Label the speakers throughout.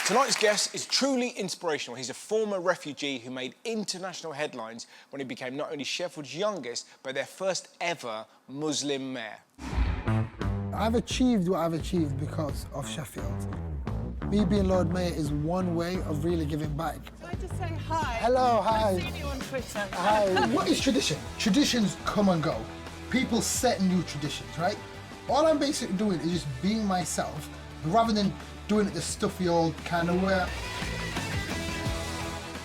Speaker 1: Tonight's guest is truly inspirational. He's a former refugee who made international headlines when he became not only Sheffield's youngest, but their first ever Muslim mayor.
Speaker 2: I've achieved what I've achieved because of Sheffield. Me being Lord Mayor is one way of really giving back.
Speaker 3: Can I just say hi?
Speaker 2: Hello, hi.
Speaker 3: I've seen you on Twitter.
Speaker 2: Hi. What is tradition? Traditions come and go. People set new traditions, right? All I'm basically doing is just being myself, rather than doing it the stuffy old kind of way.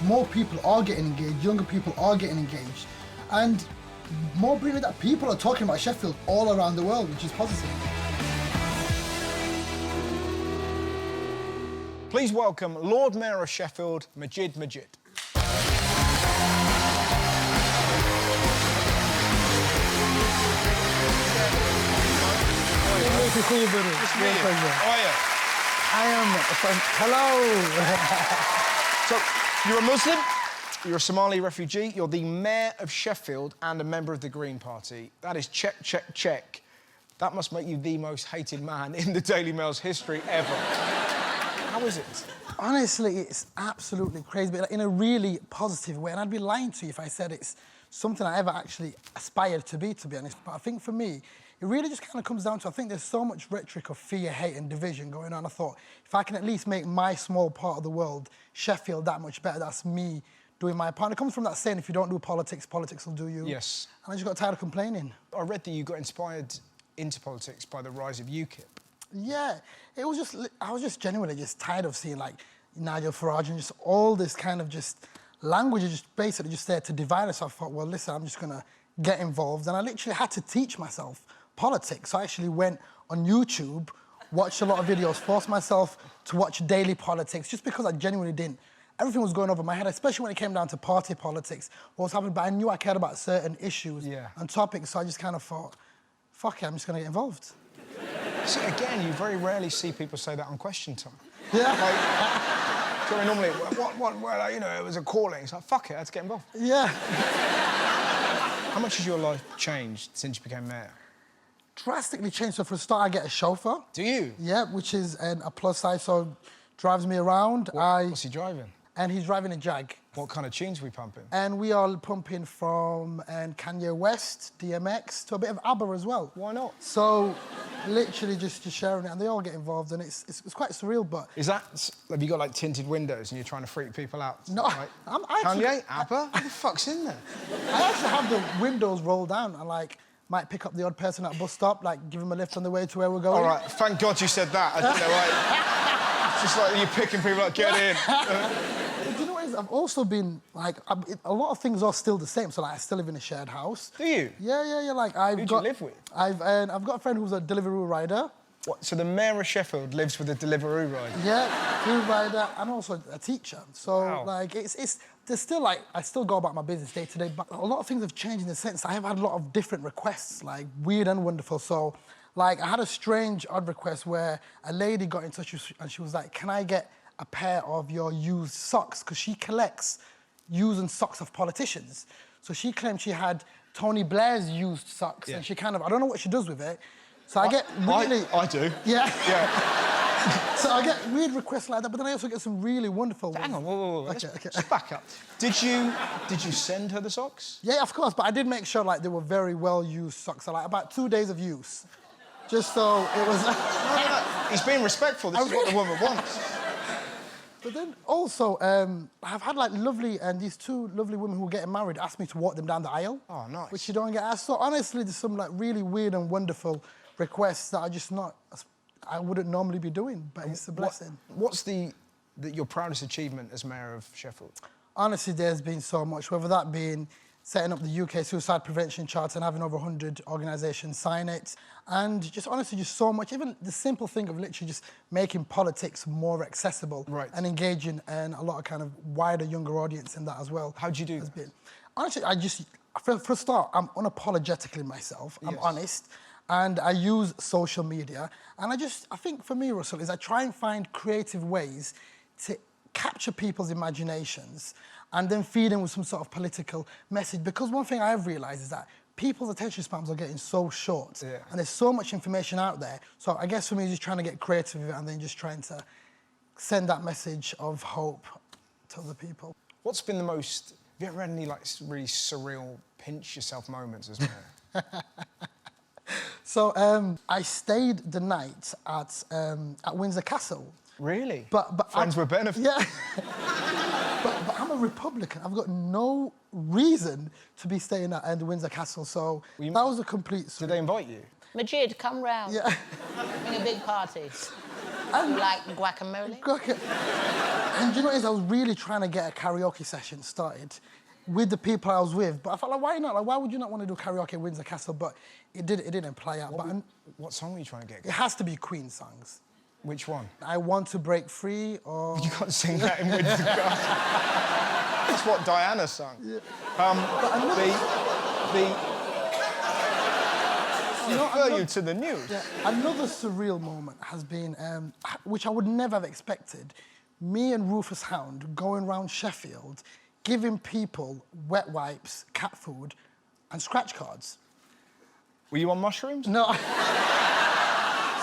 Speaker 2: More people are getting engaged, younger people are getting engaged, and more brilliant that people are talking about Sheffield all around the world, which is positive.
Speaker 1: Please welcome Lord Mayor of Sheffield, Magid Magid. How are you?
Speaker 2: I am hello.
Speaker 1: So, you're a Muslim, you're a Somali refugee, you're the Mayor of Sheffield and a member of the Green Party. That is check, check, check. That must make you the most hated man in the Daily Mail's history ever. How is it?
Speaker 2: Honestly, it's absolutely crazy, but in a really positive way. And I'd be lying to you if I said it's something I ever actually aspired to be honest. But I think for me, it really just kind of comes down to, I think there's so much rhetoric of fear, hate and division going on. I thought, if I can at least make my small part of the world, Sheffield, that much better, that's me doing my part. And it comes from that saying, if you don't do politics, politics will do you.
Speaker 1: Yes.
Speaker 2: And I just got tired of complaining.
Speaker 1: I read that you got inspired into politics by the rise of UKIP.
Speaker 2: Yeah, it was just, I was just genuinely just tired of seeing like Nigel Farage and just all this kind of just language just basically just there to divide us. So I thought, well, listen, I'm just gonna get involved. And I literally had to teach myself politics. So I actually went on YouTube, watched a lot of videos, forced myself to watch daily politics just because I genuinely didn't. Everything was going over my head, especially when it came down to party politics, what was happening, but I knew I cared about certain issues and topics, so I just kind of thought, fuck it, I'm just gonna get involved.
Speaker 1: See, again, you very rarely see people say that on Question Time.
Speaker 2: Yeah.
Speaker 1: Like, so normally, well, you know, it was a calling. It's like, fuck it, I had to get involved.
Speaker 2: Yeah.
Speaker 1: How much has your life changed since you became mayor?
Speaker 2: Drastically changed. So for a start, I get a chauffeur.
Speaker 1: Do you?
Speaker 2: Yeah, which is a plus size, so drives me around.
Speaker 1: What's he driving?
Speaker 2: And he's driving a Jag.
Speaker 1: What kind of tunes are we pumping?
Speaker 2: And we are pumping from Kanye West, DMX, to a bit of ABBA as well.
Speaker 1: Why not?
Speaker 2: So, literally just sharing it, and they all get involved, and it's quite surreal, but...
Speaker 1: Is that... Have you got, like, tinted windows and you're trying to freak people out?
Speaker 2: No,
Speaker 1: like, Kanye? ABBA? What the fuck's in there?
Speaker 2: I actually have the windows rolled down and, like, might pick up the odd person at a bus stop, like, give them a lift on the way to where we're going.
Speaker 1: All right, thank God you said that. I didn't know, like... It's just like you're picking people up, get in.
Speaker 2: Do you know what it is? I've also been, like, a lot of things are still the same. So, like, I still live in a shared house.
Speaker 1: Do you?
Speaker 2: Yeah. Like,
Speaker 1: Who do you live with?
Speaker 2: I've got a friend who's a Deliveroo rider.
Speaker 1: What, so the Mayor of Sheffield lives with a Deliveroo rider?
Speaker 2: Yeah, Deliveroo rider and also a teacher. So,
Speaker 1: wow.
Speaker 2: like, there's still, like, I still go about my business day to day, but a lot of things have changed in the sense I have had a lot of different requests, like, weird and wonderful. So, like, I had a strange, odd request where a lady got in touch with, and she was like, can I get a pair of your used socks? Because she collects used and socks of politicians. So she claimed she had Tony Blair's used socks, and she kind of, I don't know what she does with it. So I get really...
Speaker 1: I do.
Speaker 2: Yeah. So I get weird requests like that, but then I also get some really wonderful ones.
Speaker 1: Hang on, whoa.
Speaker 2: Okay.
Speaker 1: Let's back up. Did you send her the socks?
Speaker 2: Yeah, of course, but I did make sure, like, they were very well-used socks. So, like, about 2 days of use. Just so it was...
Speaker 1: No. He's being respectful. This is what the woman wants.
Speaker 2: But then also, I've had, like, these two lovely women who are getting married ask me to walk them down the aisle.
Speaker 1: Oh, nice.
Speaker 2: Which you don't get asked. So, honestly, there's some, like, really weird and wonderful requests that I wouldn't normally be doing, but it's a blessing.
Speaker 1: What's your proudest achievement as Mayor of Sheffield?
Speaker 2: Honestly, there's been so much, whether that being setting up the UK Suicide Prevention Charter and having over 100 organisations sign it, and just honestly, just so much. Even the simple thing of literally just making politics more accessible and engaging and a lot of kind of wider, younger audience in that as well.
Speaker 1: How'd you do that?
Speaker 2: Honestly, for a start, I'm unapologetically myself. I'm honest. And I use social media. And I think for me, Russell, is I try and find creative ways to capture people's imaginations and then feed them with some sort of political message. Because one thing I've realised is that people's attention spans are getting so short and there's so much information out there. So I guess for me, just trying to get creative with it and then just trying to send that message of hope to other people.
Speaker 1: What's been the most... Have you ever had any, like, really surreal pinch-yourself moments as mayor?
Speaker 2: So I stayed the night at Windsor Castle.
Speaker 1: Really?
Speaker 2: But
Speaker 1: Friends with benefits?
Speaker 2: Yeah. but I'm a Republican. I've got no reason to be staying at the Windsor Castle, so that was a complete...
Speaker 1: Did they invite you?
Speaker 4: Magid, come round.
Speaker 2: Yeah.
Speaker 4: Having a big party. You like guacamole?
Speaker 2: And do you know what it is? I was really trying to get a karaoke session started with the people I was with, but I felt like, why not? Like, why would you not want to do karaoke at Windsor Castle? But it didn't play out.
Speaker 1: What song were you trying to get?
Speaker 2: It has to be Queen songs.
Speaker 1: Which one?
Speaker 2: I Want to Break Free, or...
Speaker 1: You can't sing that in Windsor Castle. That's what Diana sung. Yeah. Refer you to the news.
Speaker 2: Yeah, another surreal moment has been, which I would never have expected, me and Rufus Hound going around Sheffield giving people wet wipes, cat food and scratch cards.
Speaker 1: Were you on mushrooms?
Speaker 2: No.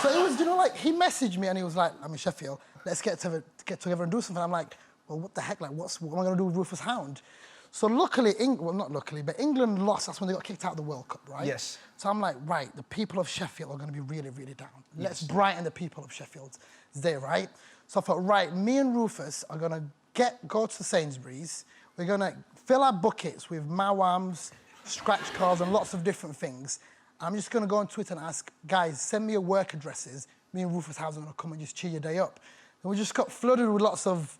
Speaker 2: So it was, you know, like, he messaged me and he was like, I'm in Sheffield, let's get together and do something. I'm like, well, what the heck, like, what am I going to do with Rufus Hound? So luckily, well, not luckily, but England lost. That's when they got kicked out of the World Cup, right?
Speaker 1: Yes.
Speaker 2: So I'm like, right, the people of Sheffield are going to be really, really down. Let's brighten the people of Sheffield's day, right? So I thought, right, me and Rufus are going to go to Sainsbury's. We're going to fill our buckets with mawams, scratch cards, and lots of different things. I'm just going to go on Twitter and ask, guys, send me your work addresses. Me and Rufus House are going to come and just cheer your day up. And we just got flooded with lots of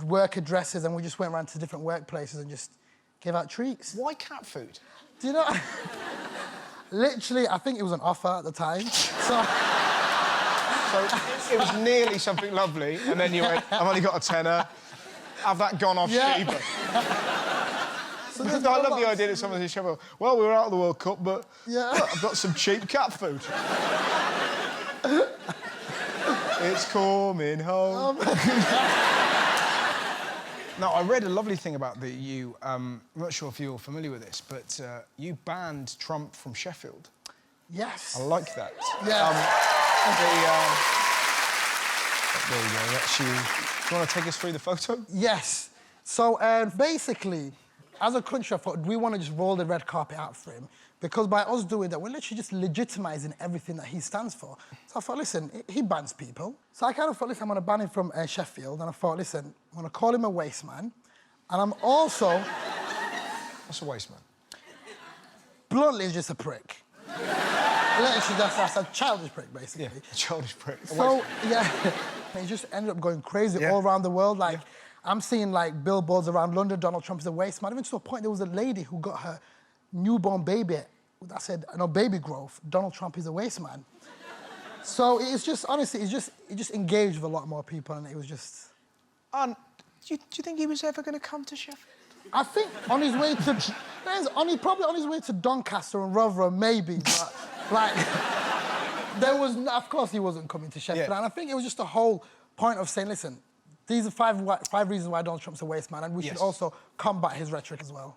Speaker 2: work addresses, and we just went around to different workplaces and just gave out treats.
Speaker 1: Why cat food?
Speaker 2: Do you know? Literally, I think it was an offer at the time. So
Speaker 1: it was nearly something lovely, and then you went, I've only got a tenner. Have that gone off cheaper.
Speaker 2: So
Speaker 1: I love the idea that someone's in Sheffield. Well, we were out of the World Cup, but I've got some cheap cat food. It's coming home. Now, I read a lovely thing about you. I'm not sure if you're familiar with this, but you banned Trump from Sheffield.
Speaker 2: Yes.
Speaker 1: I like that.
Speaker 2: Yeah.
Speaker 1: There you go, that's you. Do you want to take us through the photo?
Speaker 2: Yes. So basically, as a country, I thought we want to just roll the red carpet out for him, because by us doing that, we're literally just legitimising everything that he stands for. So I thought, listen, he bans people. So I kind of thought, listen, I'm going to ban him from Sheffield, and I thought, listen, I'm going to call him a waste man, and I'm also...
Speaker 1: What's a waste man?
Speaker 2: Bluntly, he's just a prick. Literally, that's a childish prick, basically.
Speaker 1: Yeah, a childish prick.
Speaker 2: So, yeah, he just ended up going crazy all around the world. Like, I'm seeing, like, billboards around London, Donald Trump is a waste man. Even to a point, there was a lady who got her newborn baby that said, no, baby growth, Donald Trump is a waste man. So it's just, honestly, it just engaged with a lot more people, and it was just...
Speaker 1: Do you think he was ever going to come to Sheffield?
Speaker 2: I think on his way to... probably on his way to Doncaster and Rotherham, maybe, but, like, there was... Of course he wasn't coming to Sheffield, and I think it was just the whole point of saying, listen, these are five reasons why Donald Trump's a waste man, and we should also combat his rhetoric as well.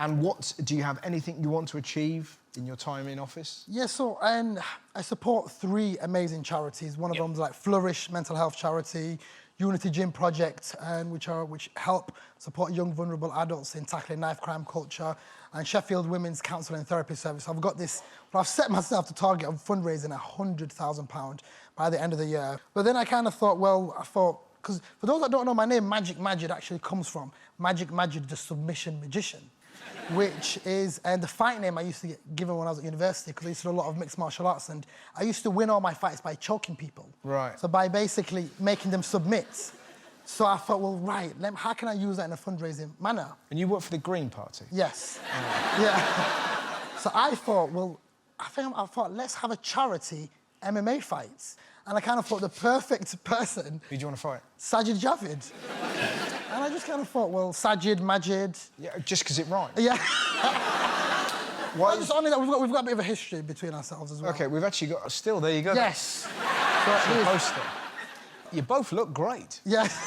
Speaker 1: And do you have anything you want to achieve in your time in office?
Speaker 2: Yeah, so I support 3 amazing charities. One of them's like Flourish mental health charity, Unity Gym Project, which help support young vulnerable adults in tackling knife crime culture, and Sheffield Women's Counselling and Therapy Service. I've got this, but I've set myself the target of fundraising £100,000 by the end of the year. But then I kind of thought, because for those that don't know, my name, Magid Magid, actually comes from Magid Magid, the submission magician, which is the fight name I used to get given when I was at university, because I used to do a lot of mixed martial arts, and I used to win all my fights by choking people. Right. So by basically making them submit. So I thought, well, right, how can I use that in a fundraising manner?
Speaker 1: And you work for the Green Party?
Speaker 2: Yes. Yeah. So I thought, I thought, let's have a charity MMA fights. And I kind of thought the perfect person...
Speaker 1: Who do you want to fight?
Speaker 2: Sajid Javid. And I just kind of thought, well, Sajid, Magid...
Speaker 1: Yeah, just because it rhymes?
Speaker 2: Yeah. Well, just only that we've got a bit of a history between ourselves as well.
Speaker 1: OK, we've actually got... Still, there you go.
Speaker 2: Yes.
Speaker 1: That's the poster. You both look great.
Speaker 2: Yes.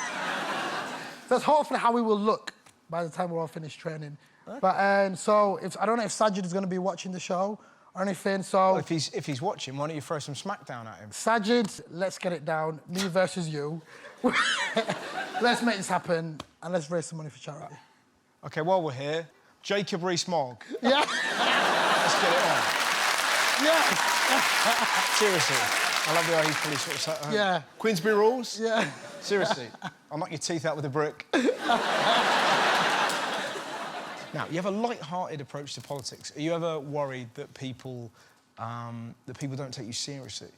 Speaker 2: That's hopefully how we will look by the time we're all finished training. Okay. But so, I don't know if Sajid is going to be watching the show, or anything, so...
Speaker 1: Well, if he's watching, why don't you throw some smackdown at him?
Speaker 2: Sajid, let's get it down. Me versus you. Let's make this happen, and let's raise some money for charity.
Speaker 1: OK, while we're here, Jacob Rees-Mogg.
Speaker 2: Yeah.
Speaker 1: Let's get it on.
Speaker 2: Yeah.
Speaker 1: Seriously. I love the way he's probably sort of sat
Speaker 2: Yeah.
Speaker 1: Queensberry rules?
Speaker 2: Yeah.
Speaker 1: Seriously. I'll knock your teeth out with a brick. Now, you have a light-hearted approach to politics. Are you ever worried that people don't take you seriously?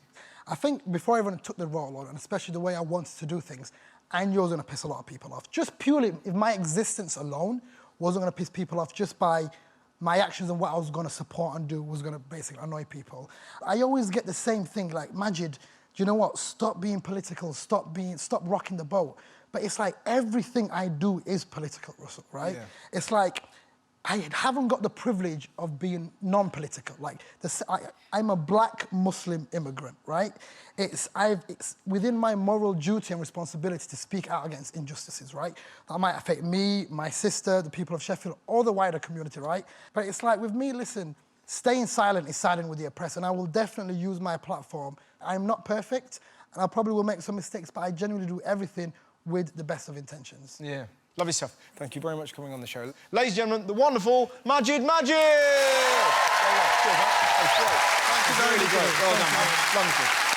Speaker 2: I think before I even took the role on, and especially the way I wanted to do things, I knew I was going to piss a lot of people off. Just purely, if my existence alone wasn't going to piss people off just by my actions and what I was going to support and do was going to basically annoy people. I always get the same thing, like, Magid, do you know what? Stop being political, stop rocking the boat. But it's like everything I do is political, Russell, right?
Speaker 1: Yeah.
Speaker 2: It's like, I haven't got the privilege of being non-political. Like, I'm a black Muslim immigrant, right? It's within my moral duty and responsibility to speak out against injustices, right? That might affect me, my sister, the people of Sheffield, or the wider community, right? But it's like, with me, listen, staying silent is siding with the oppressed, and I will definitely use my platform. I'm not perfect, and I probably will make some mistakes, but I genuinely do everything with the best of intentions.
Speaker 1: Yeah. Lovely stuff. Thank you very much for coming on the show. Ladies and gentlemen, the wonderful Magid Magid! Thank you very much. Well done, man. Wonderful.